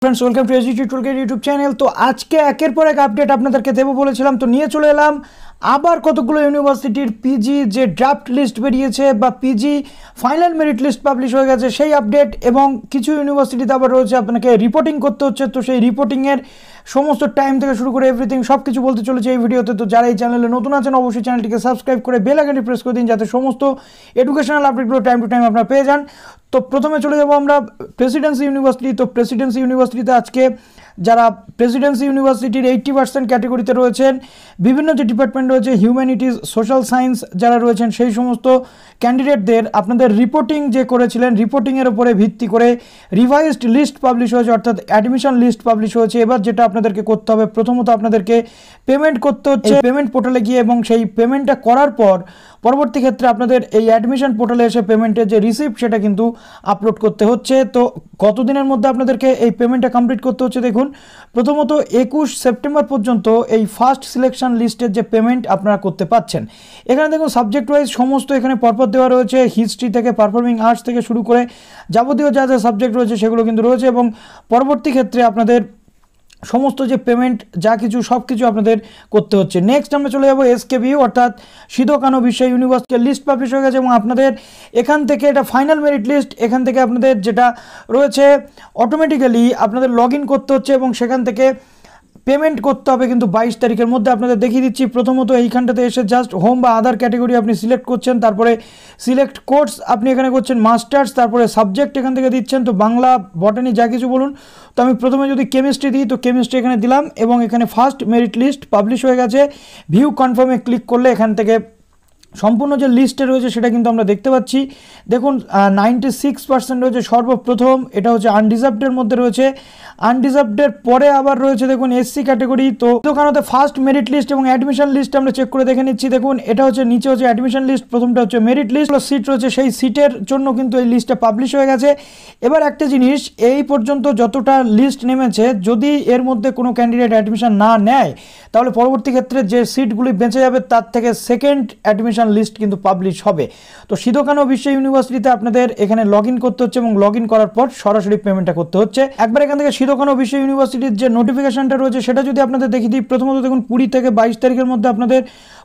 Friends welcome to YouTube channel. तो आज के एकेर पर एक अपडेट आपनादेरके देबो बोलेछिलाम, तो निये चले एलाम आबार कतगुलो यूनिभार्सिटिर पिजी जे ड्राफ्ट लिस्ट बेरिয়েছে বা PG final merit list publish হয়ে গেছে সেই আপডেট, এবং কিছু ইউনিভার্সিটিতে আবার রয়েছে আপনাকে রিপোর্টিং করতে হচ্ছে। তো সেই রিপোর্টিং এর সমস্ত টাইম থেকে শুরু করে এভরিথিং সবকিছু বলতে চলেছে এই ভিডিওতে। তো যারা এই চ্যানেলে নতুন আছেন অবশ্যই চ্যানেলটিকে সাবস্ক্রাইব করে বেল আইকনটি প্রেস করে দিন যাতে সমস্ত এডুকেশনাল আপডেটগুলো টাইম টু টাইম আপনারা পেয়ে যান। তো প্রথমে চলে যাব আমরা প্রেসিডেন্সি ইউনিভার্সিটি। তো প্রেসিডেন্সি ইউনিভার্সিটিতে আজকে যারা প্রেসিডেন্সি ইউনিভার্সিটির 80% ক্যাটাগরিতে রয়েছেন, বিভিন্ন যে ডিপার্টমেন্ট রয়েছে হিউম্যানিটিজ, সোশ্যাল সায়েন্স যারা রয়েছেন সেই সমস্ত ক্যান্ডিডেটদের আপনাদের রিপোর্টিং যে করেছিলেন রিপোর্টিংয়ের উপরে ভিত্তি করে রিভাইজড লিস্ট পাবলিশ হয়েছে, অর্থাৎ অ্যাডমিশন লিস্ট পাবলিশ হয়েছে। এবার যেটা আপনাদেরকে করতে হবে, প্রথমত আপনাদেরকে পেমেন্ট করতে হচ্ছে পেমেন্ট পোর্টালে গিয়ে, এবং সেই পেমেন্টটা করার পর পরবর্তী ক্ষেত্রে আপনাদের এই অ্যাডমিশন পোর্টালে এসে পেমেন্টের যে রিসিপ্ট সেটা কিন্তু আপলোড করতে হচ্ছে। তো কতদিনের মধ্যে আপনাদেরকে এই পেমেন্টটা কমপ্লিট করতে হচ্ছে দেখুন, প্রথমত 21 সেপ্টেম্বর পর্যন্ত এই ফার্স্ট সিলেকশন লিস্টের যে পেমেন্ট আপনারা করতে পাচ্ছেন। এখানে দেখুন সাবজেক্ট ওয়াইজ সমস্ত এখানে পরপর দেওয়া রয়েছে, হিস্ট্রি থেকে পারফর্মিং আর্টস থেকে শুরু করে যাবতীয় যা যা সাবজেক্ট রয়েছে সেগুলো কিন্তু রয়েছে, এবং পরবর্তী ক্ষেত্রে আপনাদের সমস্ত যে পেমেন্ট যা কিছু সব কিছু আপনাদের করতে হচ্ছে। নেক্সট আমরা চলে যাব SKBU অর্থাৎ সিধো কানহ বিশ্ব ইউনিভার্সিটির লিস্ট পাবলিশ হয়ে গেছে, এবং আপনাদের এখান থেকে এটা ফাইনাল মেরিট লিস্ট। এখান থেকে আপনাদের যেটা রয়েছে অটোমেটিক্যালি আপনাদের লগ ইন করতে হচ্ছে, এবং সেখান থেকে পেমেন্ট করতে হবে কিন্তু 22 তারিখের মধ্যে। আপনাদের দেখিয়ে দিচ্ছি, প্রথমত এইখানটাতে এসে জাস্ট হোম বা আদার ক্যাটাগরি আপনি সিলেক্ট করছেন, তারপরে সিলেক্ট কোর্স আপনি এখানে করছেন মাস্টার্স, তারপরে সাবজেক্ট এখান থেকে দিচ্ছেন, তো বাংলা বটানি যা কিছু বলুন। তো আমি প্রথমে যদি কেমিস্ট্রি দিই তো কেমিস্ট্রি এখানে দিলাম, এবং এখানে ফার্স্ট মেরিট লিস্ট পাবলিশ হয়ে গেছে। ভিউ কনফার্মে ক্লিক করলে এখান থেকে সম্পূর্ণ যে লিস্টে রয়েছে সেটা কিন্তু আমরা দেখতে পাচ্ছি। দেখুন 96% রয়েছে সর্বপ্রথম, এটা হচ্ছে আনডিজার্ভডের মধ্যে রয়েছে। আনডিজার্ভডের পরে আবার রয়েছে দেখুন SC ক্যাটাগরি। তো দোকানতে ফার্স্ট মেরিট লিস্ট এবং অ্যাডমিশন লিস্ট আমরা চেক করে দেখে নিচ্ছি। দেখুন এটা হচ্ছে নিচে হচ্ছে অ্যাডমিশন লিস্ট, প্রথমটা হচ্ছে মেরিট লিস্ট, সিট রয়েছে সেই সিটের জন্য কিন্তু এই লিস্টটা পাবলিশ হয়ে গেছে। এবার একটা জিনিস, এই পর্যন্ত যতটা লিস্ট নেমেছে যদি এর মধ্যে কোনো ক্যান্ডিডেট অ্যাডমিশন না নেয় তাহলে পরবর্তী ক্ষেত্রে যে সিটগুলি বেঁচে যাবে তার থেকে সেকেন্ড অ্যাডমিশন লিস্ট কিন্তু পাবলিশ হবে। তো সিধো কানহ বিশ্ব ইউনিভার্সিটিতে আপনাদের এখানে লগ ইন করতে হচ্ছে, এবং লগ ইন করার পর সরাসরি পেমেন্টটা করতে হচ্ছে। একবার এখান থেকে সিধো কানহ বিশ্ব ইউনিভার্সিটির যে নোটিফিকেশনটা রয়েছে সেটা যদি আপনাদের দেখিয়ে দিই, প্রথমত দেখুন 20 থেকে 22 তারিখের মধ্যে আপনাদের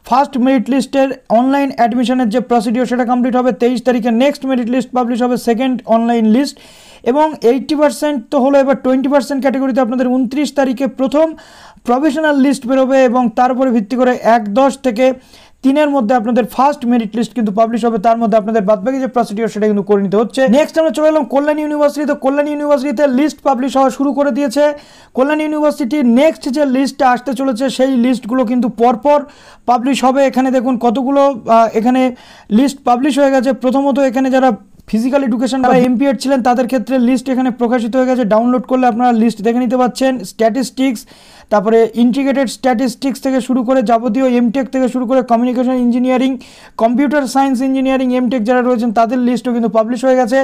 ফার্স্ট মেরিট লিস্টের অনলাইন অ্যাডমিশনের যে প্রসিডিওর সেটা কমপ্লিট হবে। 23 তারিখে নেক্সট মেরিট লিস্ট পাবলিশ হবে, সেকেন্ড অনলাইন লিস্ট, এবং 80% তো হলো। এবার 20% ক্যাটাগরিতে আপনাদের 29 তারিখে প্রথম প্রফেশনাল লিস্ট বেরোবে, এবং তার উপরে ভিত্তি করে 1-10 থেকে 3-এর মধ্যে আপনাদের ফার্স্ট মেরিট লিস্ট কিন্তু পাবলিশ হবে। তার মধ্যে আপনাদের বাদবাকি যে প্রসিডিওর সেটা কিন্তু করে নিতে হচ্ছে। নেক্সট আমরা চলে এলাম কল্যাণী ইউনিভার্সিটি। তো কল্যাণী ইউনিভার্সিটিতে লিস্ট পাবলিশ হওয়া শুরু করে দিয়েছে। কল্যাণী ইউনিভার্সিটির নেক্সট যে লিস্টটা আসতে চলেছে সেই লিস্টগুলো কিন্তু পরপর পাবলিশ হবে। এখানে দেখুন কতগুলো এখানে লিস্ট পাবলিশ হয়ে গেছে। প্রথমত এখানে যারা ফিজিক্যাল এডুকেশন যারা এমপিএড ছিলেন তাদের ক্ষেত্রে লিস্ট এখানে প্রকাশিত হয়ে গেছে, ডাউনলোড করলে আপনারা লিস্ট দেখে নিতে পাচ্ছেন। স্ট্যাটিস্টিক্স, তারপরে ইন্টিগ্রেটেড স্ট্যাটিস্টিক্স থেকে শুরু করে যাবতীয় এমটেক থেকে শুরু করে communication engineering, computer science engineering MTech যারা রয়েছেন তাদের লিস্টও কিন্তু পাবলিশ হয়ে গেছে।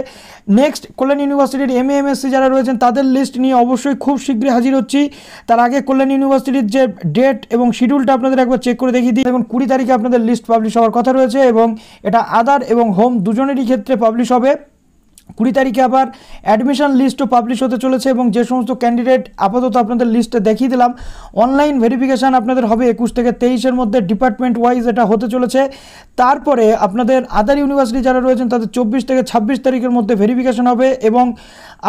নেক্সট কল্যাণী ইউনিভার্সিটির MA/MSc যারা রয়েছেন তাদের লিস্ট নিয়ে অবশ্যই খুব শীঘ্রই হাজির হচ্ছি। তার আগে কল্যাণী ইউনিভার্সিটির যে ডেট এবং শিডিউলটা আপনাদের একবার চেক করে দেখিয়ে দিই। দেখুন 20 তারিখে আপনাদের লিস্ট পাবলিশ হওয়ার কথা রয়েছে, এবং এটা আদার এবং হোম দুজনেরই ক্ষেত্রে পাবলিশ হবে। 20 তারিখে আবার অ্যাডমিশন লিস্টও পাবলিশ হতে চলেছে, এবং যে সমস্ত ক্যান্ডিডেট আপাতত আপনাদের লিস্টে দেখিয়ে দিলাম অনলাইন ভেরিফিকেশান আপনাদের হবে 21 থেকে 23-এর মধ্যে, ডিপার্টমেন্ট ওয়াইজ এটা হতে চলেছে। তারপরে আপনাদের আদার ইউনিভার্সিটি যারা রয়েছেন তাদের 24 থেকে 26 তারিখের মধ্যে ভেরিফিকেশান হবে, এবং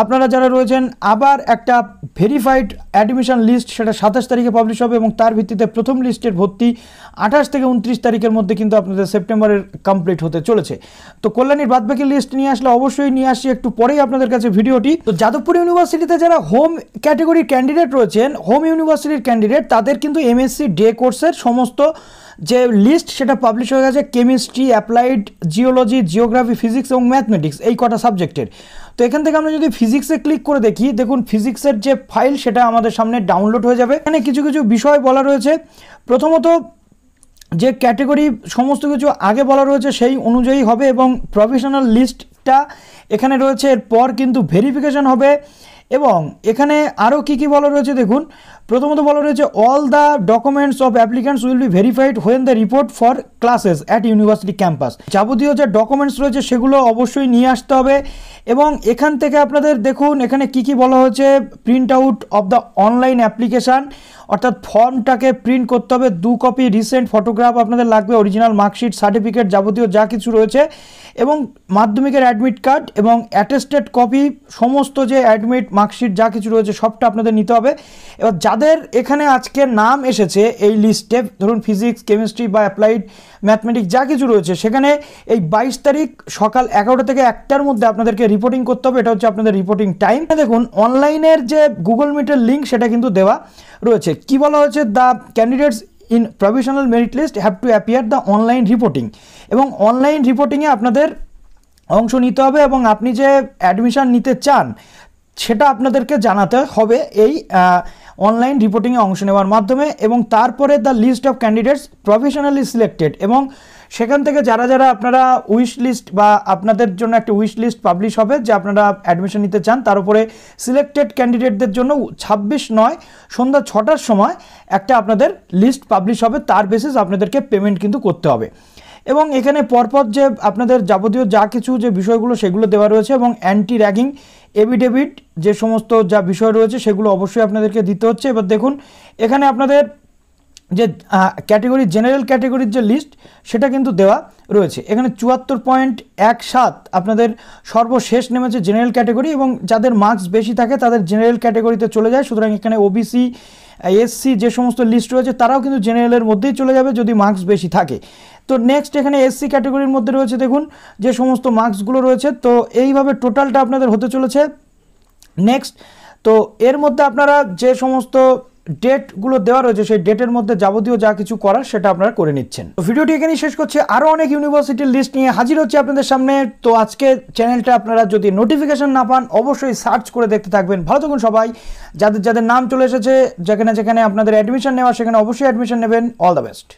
আপনারা যারা রয়েছেন আবার একটা ভেরিফাইড অ্যাডমিশন লিস্ট সেটা 27 তারিখে পাবলিশ হবে, এবং তার ভিত্তিতে প্রথম লিস্টের ভর্তি 28 থেকে 29 তারিখের মধ্যে কিন্তু আপনাদের সেপ্টেম্বরের কমপ্লিট হতে চলেছে। তো কল্যাণীর বাদবাকি লিস্ট নিয়ে আসলে অবশ্যই নিয়ে আসি একটু পরেই আপনাদের কাছে ভিডিওটি। তো যাদবপুর ইউনিভার্সিটিতে যারা হোম ক্যাটাগরির ক্যান্ডিডেট রয়েছেন, হোম ইউনিভার্সিটির ক্যান্ডিডেট, তাদের কিন্তু MSc ডে কোর্সের সমস্ত যে লিস্ট সেটা পাবলিশ হয়ে গেছে। Chemistry, applied geology, geography, physics এবং ম্যাথমেটিক্স এই কটা সাবজেক্টের। তো এখান থেকে আমরা যদি ফিজিক্সে ক্লিক করে দেখি, দেখুন ফিজিক্সের যে ফাইল সেটা আমাদের সামনে ডাউনলোড হয়ে যাবে। এখানে কিছু কিছু বিষয় বলা রয়েছে। প্রথমত যে ক্যাটাগরি সমস্ত কিছু আগে বলা রয়েছে সেই অনুযায়ী হবে, এবং প্রফেশনাল লিস্টটা এখানে রয়েছে। এরপর কিন্তু ভেরিফিকেশন হবে, এবং এখানে আরও কী কী বলা রয়েছে দেখুন, প্রথমত বলা রয়েছে all the documents of applicants will be verified when the report for classes at university campus. যাবতীয় যে ডকুমেন্টস রয়েছে সেগুলো অবশ্যই নিয়ে আসতে হবে। এবং এখান থেকে আপনাদের দেখুন এখানে কী কী বলা হয়েছে, print out of the online application, অর্থাৎ ফর্মটাকে প্রিন্ট করতে হবে, 2 কপি রিসেন্ট ফটোগ্রাফ আপনাদের লাগবে, অরিজিনাল মার্কশিট, সার্টিফিকেট, যাবতীয় যা কিছু রয়েছে, এবং মাধ্যমিকের অ্যাডমিট কার্ড এবং অ্যাটেস্টেড কপি, সমস্ত যে অ্যাডমিট মার্কশিট যা কিছু রয়েছে সবটা আপনাদের নিতে হবে। এবার যাদের এখানে আজকে নাম এসেছে এই লিস্টে, ধরুন ফিজিক্স, কেমিস্ট্রি বা অ্যাপ্লাইড ম্যাথমেটিক্স যা কিছু রয়েছে, সেখানে এই 22 তারিখ সকাল 11টা থেকে 1টার মধ্যে আপনাদেরকে রিপোর্টিং করতে হবে। এটা হচ্ছে আপনাদের রিপোর্টিং টাইম। দেখুন অনলাইনের যে গুগল মিটের লিঙ্ক সেটা কিন্তু দেওয়া রয়েছে। কি বলা হয়েছে, the candidates in provisional merit list have to appear the online reporting. এবং অনলাইন রিপোর্টিংয়ে আপনাদের অংশ নিতে হবে এবং আপনি যে অ্যাডমিশন নিতে চান সেটা আপনাদেরকে জানাতে হবে এই অনলাইন রিপোর্টিংয়ে অংশ নেওয়ার মাধ্যমে। এবং তারপরে the list of candidates professionally selected, এবং সেখান থেকে যারা যারা আপনারা উইশ লিস্ট বা আপনাদের জন্য একটা উইশ লিস্ট পাবলিশ হবে যে আপনারা অ্যাডমিশন নিতে চান, তার উপরে সিলেক্টেড ক্যান্ডিডেটদের জন্য 26/9 সন্ধ্যা 6টার সময় একটা আপনাদের লিস্ট পাবলিশ হবে। তার বেসিস আপনাদেরকে পেমেন্ট কিন্তু করতে হবে। এবং এখানে পরপর যে আপনাদের যাবতীয় যা কিছু যে বিষয়গুলো সেগুলো দেওয়া রয়েছে, এবং অ্যান্টি র্যাগিং এভিডেভিট যে সমস্ত যা বিষয় রয়েছে সেগুলো অবশ্যই আপনাদেরকে দিতে হচ্ছে। এবার দেখুন এখানে আপনাদের যে ক্যাটেগরি, জেনারেল ক্যাটেগরির যে লিস্ট সেটা কিন্তু দেওয়া রয়েছে। এখানে 74.17 আপনাদের সর্বশেষ নেমেছে জেনারেল ক্যাটেগরি, এবং যাদের মার্কস বেশি থাকে তাদের জেনারেল ক্যাটেগরিতে চলে যায়। সুতরাং এখানে ওবিসি, এসসি যে সমস্ত লিস্ট রয়েছে তারাও কিন্তু জেনারেলের মধ্যেই চলে যাবে যদি মার্কস বেশি থাকে। তো নেক্সট এখানে এসসি ক্যাটেগরির মধ্যে রয়েছে দেখুন যে সমস্ত মার্কসগুলো রয়েছে। তো এইভাবে টোটালটা আপনাদের হতে চলেছে। নেক্সট, তো এর মধ্যে আপনারা যে সমস্ত ডেটগুলো দেওয়া রয়েছে সেই ডেটের মধ্যে যাবতীয় যা কিছু করার সেটা আপনারা করে নিচ্ছেন। তো ভিডিওটি এখানেই শেষ করছি, আরও অনেক ইউনিভার্সিটির লিস্ট নিয়ে হাজির হচ্ছে আপনাদের সামনে। তো আজকে চ্যানেলটা আপনারা যদি নোটিফিকেশন না পান অবশ্যই সার্চ করে দেখতে থাকবেন। ভালো থাকুন সবাই। যাদের যাদের নাম চলে এসেছে, যেখানে যেখানে আপনাদের অ্যাডমিশন নেওয়া সেখানে অবশ্যই অ্যাডমিশন নেবেন। All the best.